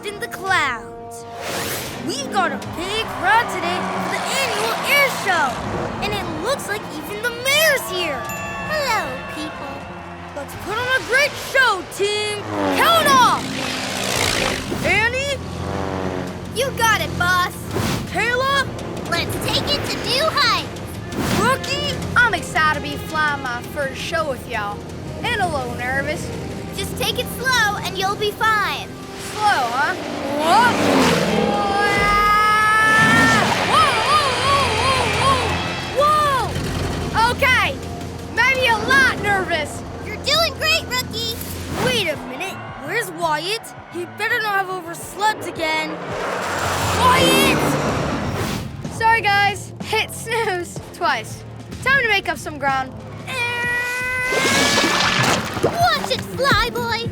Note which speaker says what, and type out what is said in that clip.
Speaker 1: in the clouds. We've got a big crowd today for the annual air show. And it looks like even the mayor's here.
Speaker 2: Hello, people.
Speaker 1: Let's put on a great show, team. Count off! Annie?
Speaker 2: You got it, boss.
Speaker 1: Kayla?
Speaker 2: Let's take it to new heights.
Speaker 1: Rookie?
Speaker 3: I'm excited to be flying my first show with y'all. And a little nervous.
Speaker 2: Just take it slow and you'll be fine.
Speaker 3: Slow, huh?
Speaker 1: What?
Speaker 3: Whoa! Okay, maybe a lot nervous.
Speaker 2: You're doing great, rookie.
Speaker 1: Wait a minute. Where's Wyatt? He better not have overslept again. Wyatt!
Speaker 3: Sorry, guys. Hit snooze twice. Time to make up some ground.
Speaker 2: Watch it fly, boy.